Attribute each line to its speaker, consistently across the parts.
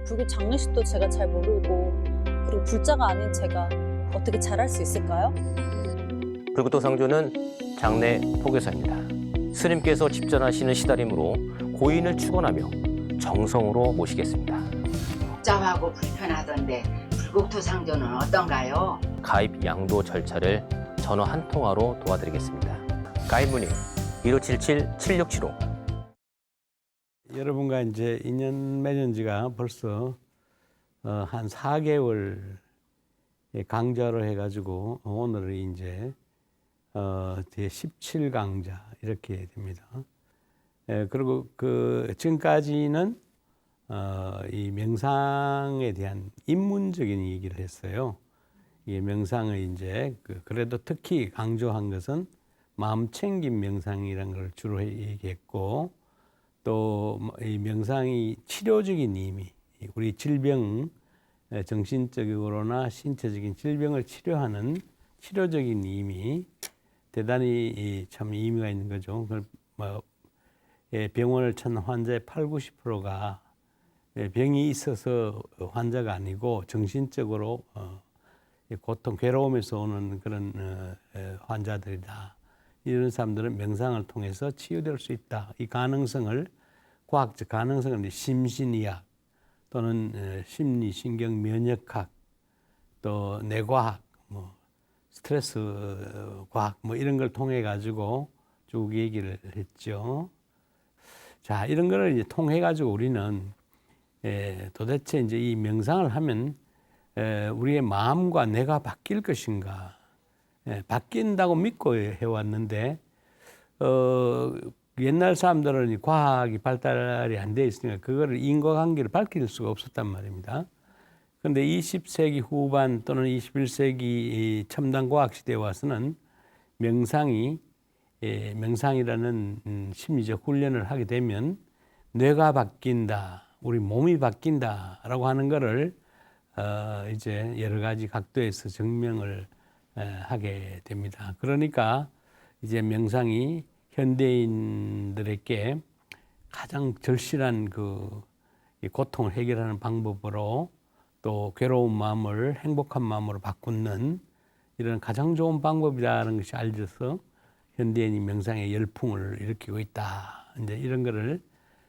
Speaker 1: 불교 장례식도 제가 잘 모르고 그리고 불자가 아닌 제가 어떻게 잘할 수 있을까요?
Speaker 2: 불구토 상조는 장례 포교사입니다. 스님께서 집전하시는 시다림으로 고인을 축원하며 정성으로 모시겠습니다.
Speaker 3: 복잡하고 불편하던데 불국토 상조는 어떤가요?
Speaker 2: 가입 양도 절차를 전화 한 통화로 도와드리겠습니다. 가입 문의 1577-7675.
Speaker 4: 여러분과 이제 인연 맺은 지가 벌써 한 4개월 강좌를 해가지고 오늘은 이제 제 17강좌 이렇게 됩니다. 그리고 지금까지는 이 명상에 대한 입문적인 얘기를 했어요. 이 명상을 이제 그래도 특히 강조한 것은 마음챙김 명상이라는 걸 주로 얘기했고, 또 이 명상이 치료적인 의미, 우리 질병, 정신적으로나 신체적인 질병을 치료하는 치료적인 의미, 대단히 참 의미가 있는 거죠. 병원을 찾는 환자의 80~90%가 병이 있어서 환자가 아니고 정신적으로 고통, 괴로움에서 오는 그런 환자들이다. 이런 사람들은 명상을 통해서 치유될 수 있다. 이 가능성을, 과학적 가능성을 심신의학 또는 심리, 신경, 면역학, 또 뇌과학, 스트레스 과학 이런 걸 통해 가지고 쭉 얘기를 했죠. 자, 이런 거를 이제 통해 가지고 우리는 도대체 이제 이 명상을 하면 우리의 마음과 뇌가 바뀔 것인가? 바뀐다고 믿고 해왔는데 옛날 사람들은 과학이 발달이 안 돼 있으니까 그거를 인과관계를 밝힐 수가 없었단 말입니다. 그런데 20세기 후반 또는 21세기 첨단 과학 시대에 와서는 명상이라는 심리적 훈련을 하게 되면 뇌가 바뀐다, 우리 몸이 바뀐다라고 하는 거를 이제 여러 가지 각도에서 증명을 하게 됩니다. 그러니까 이제 명상이 현대인들에게 가장 절실한 이 고통을 해결하는 방법으로, 또 괴로운 마음을 행복한 마음으로 바꾸는 이런 가장 좋은 방법이라는 것이 알려져서 현대인이 명상의 열풍을 일으키고 있다. 이제 이런 거를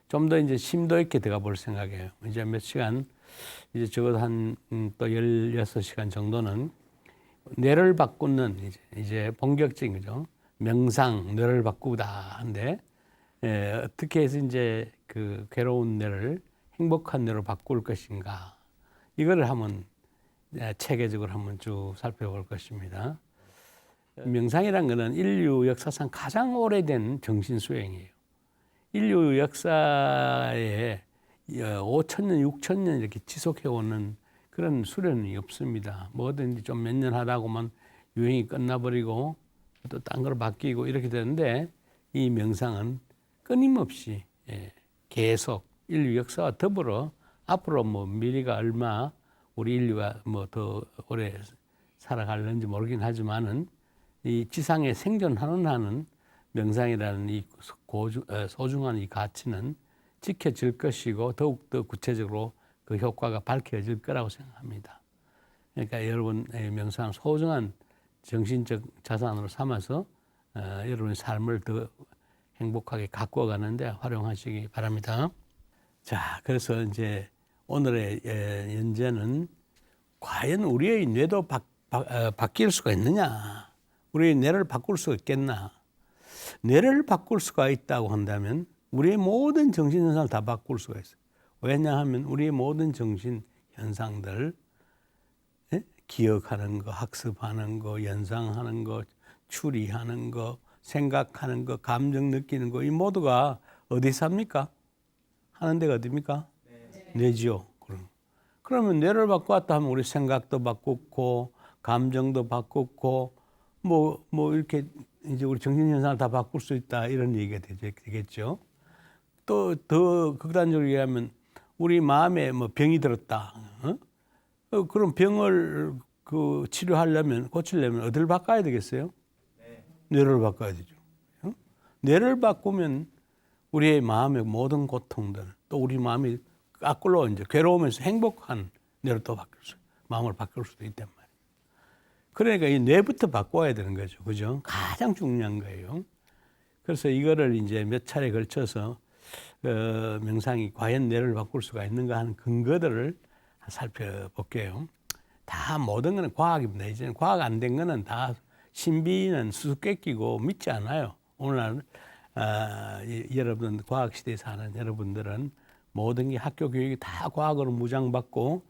Speaker 4: 좀 더 이제 심도 있게 들어가 볼 생각이에요. 이제 몇 시간, 이제 적어도 또 16시간 정도는 뇌를 바꾸는 이제 본격적인 거죠. 명상, 뇌를 바꾸다 한데, 어떻게 해서 이제 그 괴로운 뇌를 행복한 뇌로 바꿀 것인가. 이거를 한번 체계적으로 한번 쭉 살펴볼 것입니다. 명상이란 거는 인류 역사상 가장 오래된 정신 수행이에요. 인류 역사에 5,000년, 6,000년 이렇게 지속해오는 그런 수련이 없습니다. 뭐든지 좀 몇 년 하다고만 유행이 끝나버리고 또 딴 걸로 바뀌고 이렇게 되는데, 이 명상은 끊임없이 계속 인류 역사와 더불어 앞으로 미래가 얼마 우리 인류가 더 오래 살아갈는지 모르긴 하지만은 이 지상에 생존하는 한은 명상이라는 이 소중한 이 가치는 지켜질 것이고 더욱더 구체적으로 그 효과가 밝혀질 거라고 생각합니다. 그러니까 여러분 명상 소중한 정신적 자산으로 삼아서 여러분의 삶을 더 행복하게 가꾸어가는데 활용하시기 바랍니다. 자, 그래서 이제 오늘의 연제는 과연 우리의 뇌도 바뀔 수가 있느냐? 우리의 뇌를 바꿀 수 있겠나? 뇌를 바꿀 수가 있다고 한다면 우리의 모든 정신현상을 다 바꿀 수가 있어요. 왜냐하면 우리의 모든 정신현상들, 기억하는 거, 학습하는 거, 연상하는 거, 추리하는 거, 생각하는 거, 감정 느끼는 거, 이 모두가 어디서 합니까? 하는 데가 어디입니까? 뇌지요. 그러면 뇌를 바꾸었다 하면 우리 생각도 바꾸고, 감정도 바꾸고, 이렇게 이제 우리 정신현상을 다 바꿀 수 있다, 이런 얘기가 되겠죠. 또 더 극단적으로 얘기하면 우리 마음에 병이 들었다. 그럼 병을 치료하려면, 고치려면 어디를 바꿔야 되겠어요? 뇌를 바꿔야 되죠. 뇌를 바꾸면 우리의 마음의 모든 고통들, 또 우리 마음이 거꾸로 이제 괴로우면서 행복한 뇌로 또 마음을 바꿀 수도 있단 말이에요. 그러니까 이 뇌부터 바꿔야 되는 거죠. 그죠? 가장 중요한 거예요. 그래서 이거를 이제 몇 차례 걸쳐서 명상이 과연 뇌를 바꿀 수가 있는가 하는 근거들을 살펴볼게요. 다 모든 거는 과학입니다. 이제는 과학 안 된 거는 다 신비는 수수께끼고 믿지 않아요. 오늘날 여러분 과학 시대에 사는 여러분들은 모든 게 학교 교육이 다 과학으로 무장받고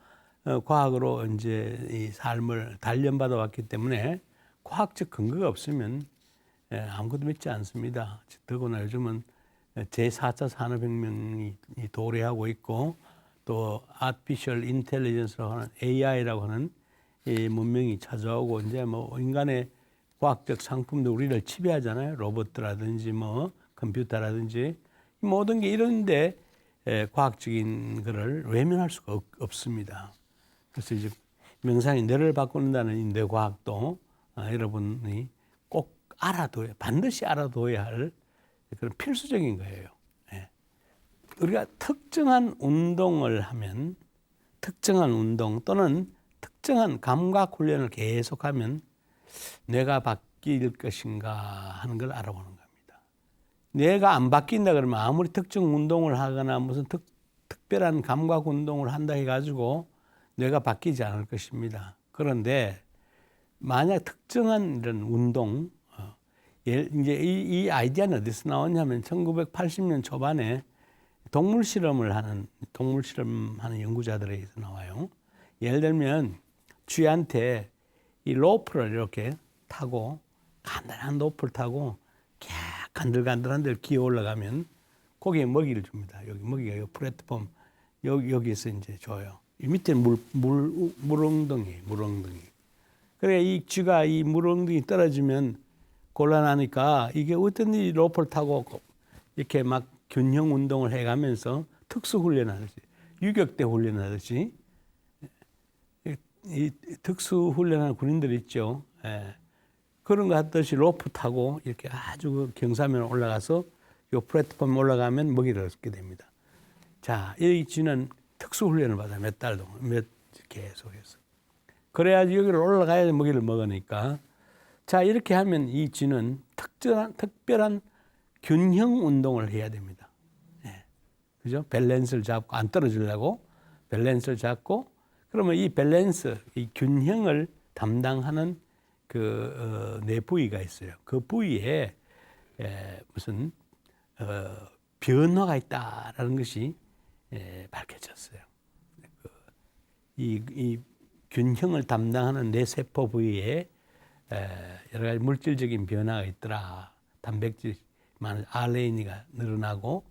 Speaker 4: 과학으로 이제 이 삶을 단련받아 왔기 때문에 과학적 근거가 없으면 아무것도 믿지 않습니다. 더구나 요즘은 제4차 산업혁명이 도래하고 있고 또 아티피셜 인텔리전스라고 하는 AI라고 하는 이 문명이 찾아오고 이제 뭐 인간의 과학적 상품도 우리를 지배하잖아요. 로봇라든지 뭐 컴퓨터라든지 모든 게 이런데 과학적인 거를 외면할 수가 없습니다. 그래서 이제 명상이 뇌를 바꾼다는 이 뇌과학도 여러분이 꼭 반드시 알아둬야 할 그런 필수적인 거예요. 우리가 특정한 운동을 하면 특정한 운동 또는 특정한 감각 훈련을 계속하면 뇌가 바뀔 것인가 하는 걸 알아보는 겁니다. 뇌가 안 바뀐다 그러면 아무리 특정 운동을 하거나 무슨 특별한 감각 운동을 한다 해가지고 뇌가 바뀌지 않을 것입니다. 그런데 만약 특정한 이런 운동, 이제 이 아이디어는 어디서 나왔냐면 1980년 초반에 동물 실험하는 연구자들에게서 나와요. 예를 들면 쥐한테 이 로프를 이렇게 타고 간단한 로프를 타고 간들간들한 데를 기어 올라가면 거기에 먹이를 줍니다. 여기 먹이가 이 플랫폼 여기에서 이제 줘요. 이 밑에는 물엉덩이. 그래 이 쥐가 이 물엉덩이 떨어지면 곤란하니까 이게 어떤 이 로프를 타고 이렇게 막 균형 운동을 해가면서 특수 훈련하듯이 유격대 훈련하듯이 이 특수 훈련하는 군인들 있죠. 그런 거 하듯이 로프 타고 이렇게 아주 경사면 올라가서 이 플랫폼 올라가면 먹이를 얻게 됩니다. 자, 이 쥐는 특수 훈련을 받아요. 몇 달 동안, 계속해서. 그래야지 여기를 올라가야 먹이를 먹으니까. 자, 이렇게 하면 이 쥐는 특별한 균형 운동을 해야 됩니다. 그죠? 밸런스를 잡고, 안 떨어지려고 밸런스를 잡고, 그러면 이 밸런스, 이 균형을 담당하는 뇌 부위가 있어요. 그 부위에 무슨 변화가 있다라는 것이 밝혀졌어요. 이 균형을 담당하는 뇌세포 부위에 여러 가지 물질적인 변화가 있더라. 단백질 많은 RNA가 늘어나고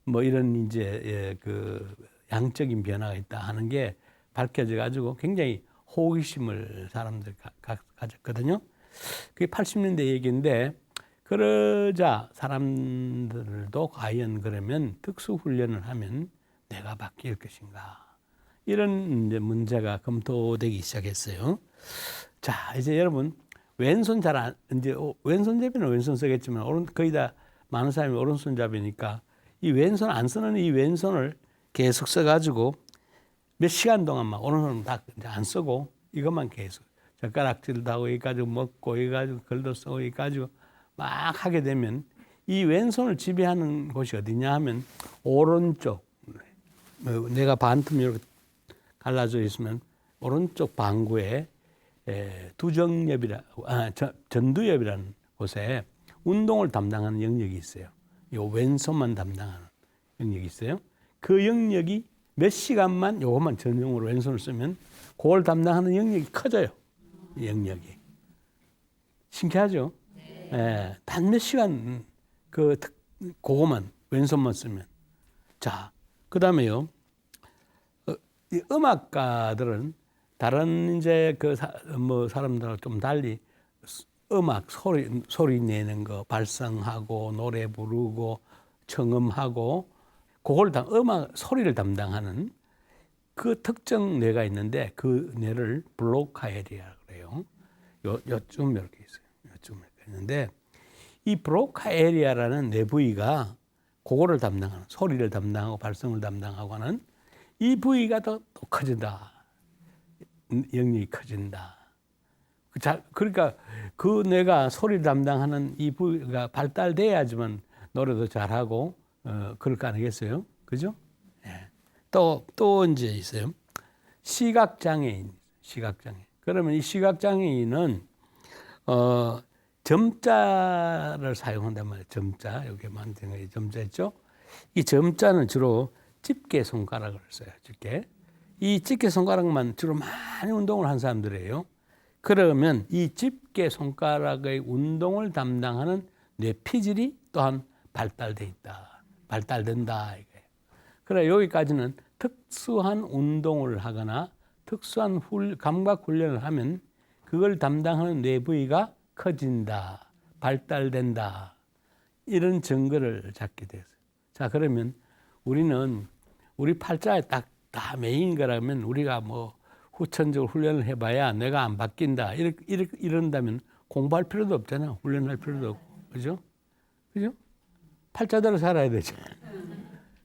Speaker 4: 뭐 이런 이제 그 양적인 변화가 있다 하는 게 밝혀져 가지고 굉장히 호기심을 사람들이 가졌거든요. 그게 80년대 얘기인데 그러자 사람들도 과연 그러면 특수 훈련을 하면 뇌가 바뀔 것인가? 이런 이제 문제가 검토되기 시작했어요. 자, 이제 여러분 왼손 이제 왼손잡이는 왼손 쓰겠지만 거의 다 많은 사람이 오른손잡이니까 이 왼손 안 쓰는 이 왼손을 계속 써가지고 몇 시간 동안 막 오른손은 다 이제 안 쓰고 이것만 계속 젓가락질도 하고 이거 가지고 먹고 이거 가지고 글도 쓰고 이거 가지고 막 하게 되면 이 왼손을 지배하는 곳이 어디냐 하면 오른쪽 내가 반틈 이렇게 갈라져 있으면 오른쪽 방구에 전두엽이라는 곳에 운동을 담당하는 영역이 있어요. 이 왼손만 담당하는 영역이 있어요. 그 영역이 몇 시간만 요것만 전용으로 왼손을 쓰면 그걸 담당하는 영역이 커져요. 이 영역이. 신기하죠? 네. 단 몇 시간 그거만 왼손만 쓰면. 자, 그 다음에요. 이 음악가들은 다른 이제 사람들하고 좀 달리 음악 소리 내는 거 발성하고 노래 부르고 청음하고 그걸 음악 소리를 담당하는 그 특정 뇌가 있는데 그 뇌를 브로카 에리아라고 그래요. 요쯤 이렇게 있어요. 요쯤 이렇게 있는데 이 브로카 에리아라는 뇌 부위가 그거를 담당하는 소리를 담당하고 발성을 담당하고 하는 이 부위가 더 커진다. 영역이 커진다. 그러니까 그 뇌가 소리 담당하는 이 부위가 발달돼야지만 노래도 잘하고 그럴 거 아니겠어요? 그죠? 예. 또 이제 있어요. 시각장애인. 그러면 이 시각장애인은 점자를 사용한단 말이에요. 점자. 여기 만든 게 점자 있죠? 이 점자는 주로 집게 손가락을 써요. 이 집게 손가락만 주로 많이 운동을 한 사람들이에요. 그러면 이 집게 손가락의 운동을 담당하는 뇌피질이 또한 발달된다. 이거예요. 그래 여기까지는 특수한 운동을 하거나 특수한 감각 훈련을 하면 그걸 담당하는 뇌 부위가 커진다, 발달된다. 이런 증거를 잡게 됐어요. 자, 그러면 우리는 우리 팔자에 딱 다 메인 거라면 우리가 뭐 후천적으로 훈련을 해봐야 내가 안 바뀐다. 이런다면 공부할 필요도 없잖아. 훈련할 필요도 없고. 그죠? 팔자대로 살아야 되죠.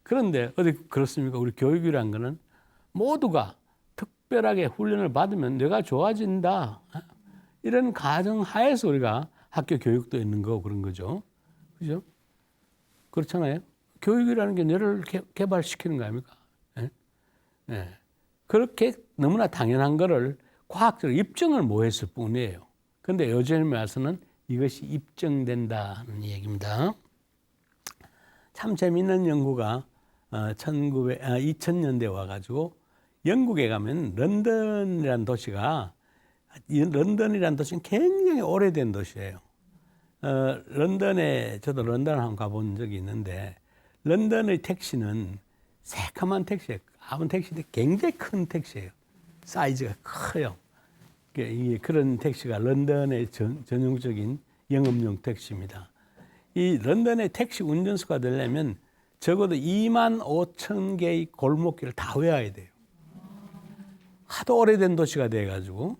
Speaker 4: 그런데 어디 그렇습니까? 우리 교육이란 거는 모두가 특별하게 훈련을 받으면 뇌가 좋아진다. 이런 가정 하에서 우리가 학교 교육도 있는 거고 그런 거죠. 그죠? 그렇잖아요. 교육이라는 게 뇌를 개발시키는 거 아닙니까? 예. 그렇게 너무나 당연한 거를 과학적으로 입증을 못 했을 뿐이에요. 그런데 요즘에 와서는 이것이 입증된다는 얘기입니다. 참 재미있는 연구가 2000년대에 와가지고 영국에 가면 런던이라는 도시는 굉장히 오래된 도시예요. 저도 런던을 한번 가본 적이 있는데 런던의 택시는 새카만 택시예요. 아무 택시인데 굉장히 큰 택시예요. 사이즈가 커요. 그런 택시가 런던의 전용적인 영업용 택시입니다. 이 런던의 택시 운전수가 되려면 적어도 25,000개의 골목길을 다 외워야 돼요. 하도 오래된 도시가 돼가지고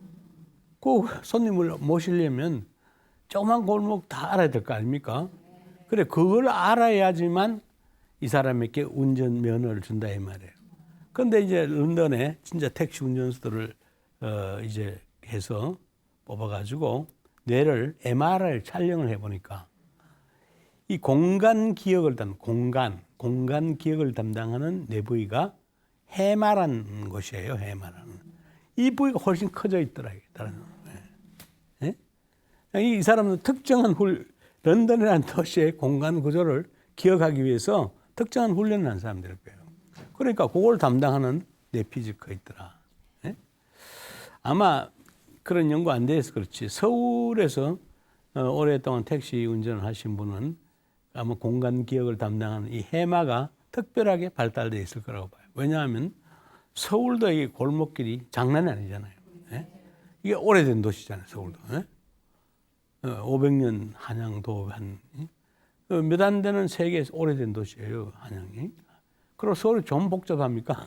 Speaker 4: 그 손님을 모시려면 조그만 골목 다 알아야 될 거 아닙니까? 그래 그걸 알아야지만 이 사람에게 운전면허를 준다 이 말이에요. 그런데 이제 런던에 진짜 택시 운전수들을 이제 해서 뽑아가지고 뇌를 MRI 촬영을 해보니까 이 공간 기억을 담당하는 뇌 부위가 해마라는 곳이에요. 이 부위가 훨씬 커져 있더라고요. 예? 이 사람은 특정한 런던이라는 도시의 공간 구조를 기억하기 위해서 특정한 훈련을 한 사람들일 거예요. 그러니까 그걸 담당하는 뇌피지가 있더라. 예? 아마 그런 연구 안 돼서 그렇지. 서울에서 오랫동안 택시 운전을 하신 분은 아마 공간 기억을 담당하는 이 해마가 특별하게 발달되어 있을 거라고 봐요. 왜냐하면 서울도 이 골목길이 장난이 아니잖아요. 예? 이게 오래된 도시잖아요. 서울도. 예? 500년 한양도 몇 안 되는 세계에서 오래된 도시예요. 한양이. 그리고 서울이 좀 복잡합니까?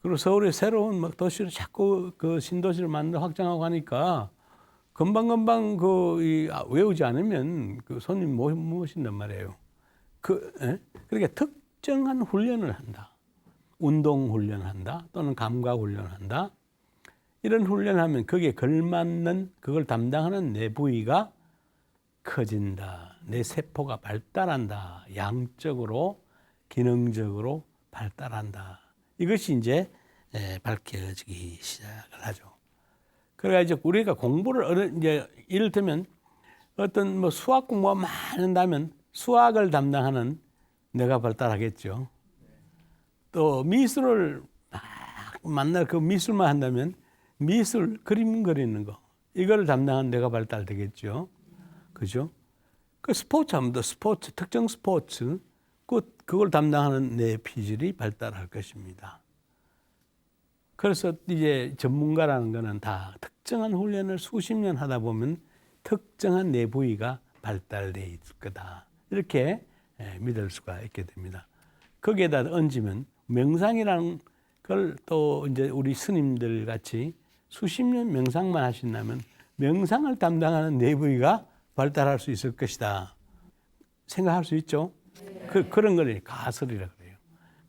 Speaker 4: 그리고 서울의 새로운 도시를 자꾸 그 신도시를 만들어 확장하고 하니까 금방 외우지 않으면 그 손님 못 모신단 말이에요. 그러니까 특정한 훈련을 한다. 운동 훈련을 한다. 또는 감각 훈련을 한다. 이런 훈련을 하면 거기에 걸맞는 그걸 담당하는 뇌 부위가 커진다. 뇌 세포가 발달한다. 양적으로 기능적으로 발달한다. 이것이 이제 밝혀지기 시작을 하죠. 그래가지고 우리가 공부를 이제 이를테면 어떤 수학 공부가 많이 한다면 수학을 담당하는 뇌가 발달하겠죠. 또 미술을 만날 그 미술만 한다면 미술 그림 그리는 거 이걸 담당하는 뇌가 발달되겠죠. 그죠? 그 스포츠 하면 특정 스포츠 그걸 담당하는 뇌 피질이 발달할 것입니다. 그래서 이제 전문가라는 거는 다 특정한 훈련을 수십 년 하다 보면 특정한 뇌 부위가 발달되어 있을 거다. 이렇게 믿을 수가 있게 됩니다. 거기에다 얹으면 명상이라는 걸 또 이제 우리 스님들 같이 수십 년 명상만 하신다면 명상을 담당하는 뇌 부위가 발달할 수 있을 것이다. 생각할 수 있죠? 그런 걸 가설이라고 그래요.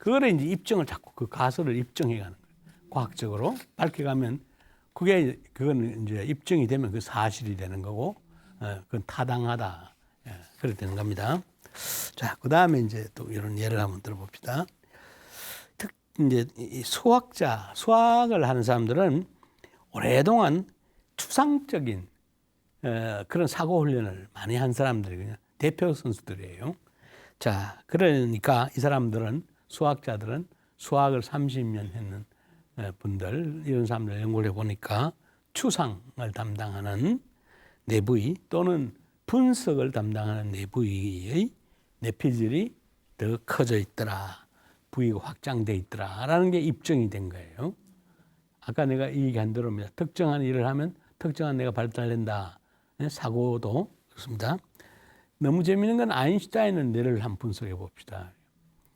Speaker 4: 그거를 이제 입증을 자꾸 그 가설을 입증해 가는 거예요. 과학적으로 밝혀가면 그거는 이제 입증이 되면 그 사실이 되는 거고, 그건 타당하다. 그렇게 되는 겁니다. 자, 그 다음에 이제 또 이런 예를 한번 들어봅시다. 이제 이 수학을 하는 사람들은 오랫동안 추상적인 그런 사고 훈련을 많이 한 사람들이 그냥 대표 선수들이에요. 자, 그러니까 이 사람들은 수학자들은 수학을 30년 했는 분들, 이런 사람들 연구를 해보니까 추상을 담당하는 내부위 또는 분석을 담당하는 내부위의 내피질이 더 커져 있더라. 부위가 확장돼 있더라라는 게 입증이 된 거예요. 아까 내가 이 얘기한 대로입니다. 특정한 일을 하면 특정한 뇌가 발달된다. 사고도 그렇습니다. 너무 재미있는 건 아인슈타인은 뇌를 한번 분석해 봅시다.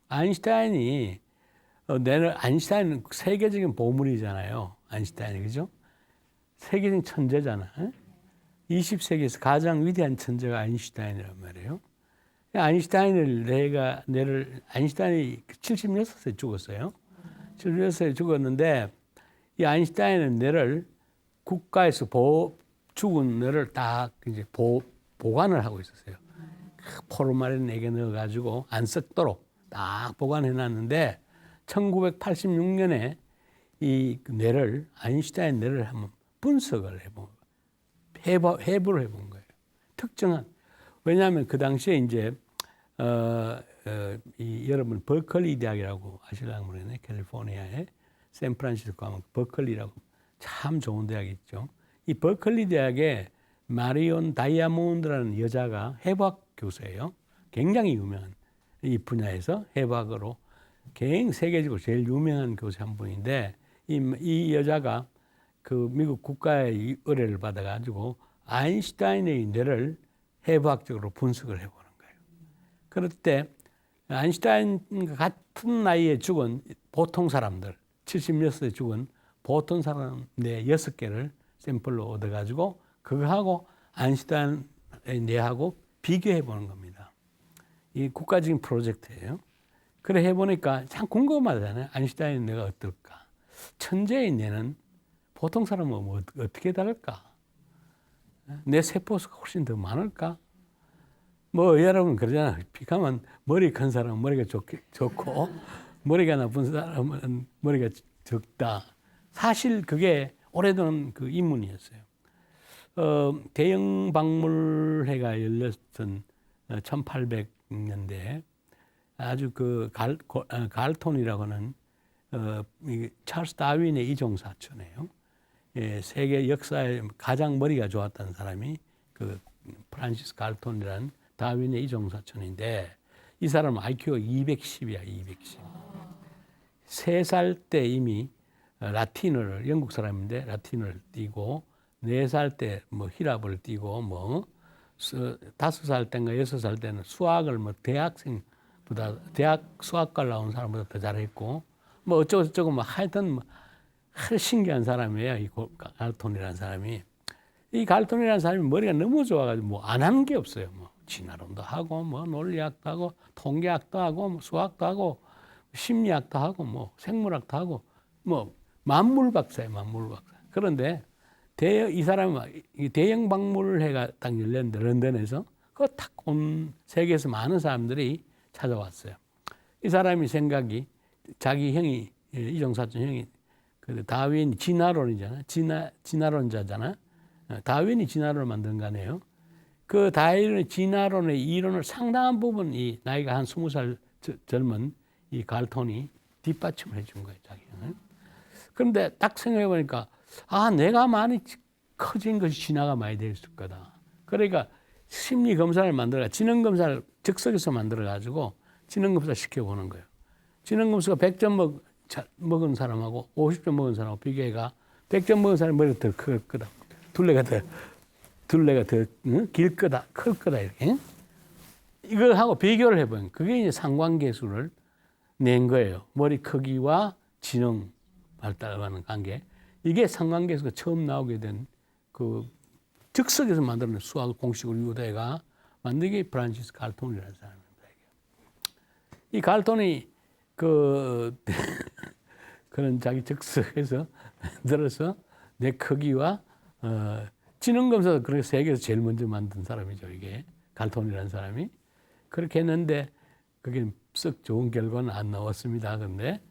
Speaker 4: 아인슈타인은 세계적인 보물이잖아요. 아인슈타인이, 그죠? 세계적인 천재잖아. 20세기에서 가장 위대한 천재가 아인슈타인이란 말이에요. 아인슈타인이 76세 죽었어요. 76세에 죽었는데, 이 아인슈타인은 뇌를 국가에서 죽은 뇌를 딱 이제 보관을 하고 있었어요. 포르말린에게 넣어가지고 안 썩도록 딱 보관해 놨는데, 1986년에 이 뇌를, 아인슈타인 뇌를 한번 분석을 해부를 해본 거예요. 특정한. 왜냐하면 그 당시에 이제, 여러분, 버클리 대학이라고 아실랑가 모르겠네. 캘리포니아에 샌프란시스코 하면 버클리라고 참 좋은 대학이 있죠. 이 버클리 대학에 마리온 다이아몬드라는 여자가 해부학 교수예요. 굉장히 유명한 이 분야에서 해부학으로 세계적으로 제일 유명한 교수 한 분인데, 이 여자가 그 미국 국가의 의뢰를 받아가지고 아인슈타인의 뇌를 해부학적으로 분석을 해보는 거예요. 그럴 때 아인슈타인과 같은 나이에 죽은 보통 사람들, 76세에 죽은 보통 사람 뇌 6개를 샘플로 얻어가지고 그거하고 아인슈타인의 뇌하고 비교해 보는 겁니다. 이 국가적인 프로젝트예요. 그래 해보니까 참 궁금하잖아요. 아인슈타인의 뇌가 어떨까? 천재의 뇌는 보통 사람은 뭐 어떻게 다를까? 내 세포수가 훨씬 더 많을까? 뭐 여러분 그러잖아요. 피카면 머리 큰 사람은 머리가 좋고 머리가 나쁜 사람은 머리가 적다. 사실 그게 오래된 그 인문이었어요. 대영 박물회가 열렸던 1800년대에 아주 그 갈톤이라고 하는 찰스 다윈의 이종사촌이에요. 예, 세계 역사에 가장 머리가 좋았다는 사람이 그 프란시스 갈톤이라는 다윈의 이종사촌인데, 이 사람은 IQ가 210이야, 210. 3살 때 이미 라틴어를, 영국 사람인데 라틴어를 띄고, 4살 때 뭐 히랍을 띄고, 뭐 5살 때인가 6살 때는 수학을 뭐 대학생보다, 대학 수학과 나온 사람보다 더 잘했고, 뭐 어쩌고저쩌고 뭐 하여튼 뭐 아주 신기한 사람이에요. 이 갈톤이라는 사람이. 이 갈톤이라는 사람이 머리가 너무 좋아가지고 뭐 안 하는 게 없어요. 뭐 진화론도 하고, 뭐 논리학도 하고, 통계학도 하고, 뭐 수학도 하고, 심리학도 하고, 뭐 생물학도 하고, 뭐 만물 박사예요, 만물 박사. 그런데 이 사람은 대형 박물회가 딱 열렸는데 런던에서 그거 딱 온 세계에서 많은 사람들이 찾아왔어요. 이 사람이 생각이 자기 형이 이종사촌 형이 그 다윈 진화론이잖아. 진화론자잖아. 다윈이 진화론을 만든 거네요. 그 다윈의 진화론의 이론을 상당한 부분 이 나이가 한 20살 젊은 이 갈톤이 뒷받침을 해준 거예요, 자기는. 그런데 딱 생각해 보니까 내가 많이 커진 것이 진화가 많이 됐을 거다. 그러니까 심리 검사를 만들어, 지능 검사를 즉석에서 만들어 가지고 지능 검사 시켜 보는 거예요. 지능 검사가 100점 먹은 사람하고 50점 먹은 사람하고 비교해가 100점 먹은 사람이 머리가 더 클 거다. 둘레가 더 길 거다, 클 거다, 이렇게. 이걸 하고 비교를 해보면 그게 이제 상관계수를 낸 거예요. 머리 크기와 지능 발달하는 관계. 이게 상관계수가 처음 나오게 된 그 즉석에서 만드는 수학 공식을 유대가 만들기 프란시스 갈톤이라는 사람입니다. 이 갈톤이 그런 자기 적석에서 들어서 내 크기와 지능검사 그렇게 세계에서 제일 먼저 만든 사람이죠. 이게 갈톤이라는 사람이 그렇게 했는데 그게 썩 좋은 결과는 안 나왔습니다. 근데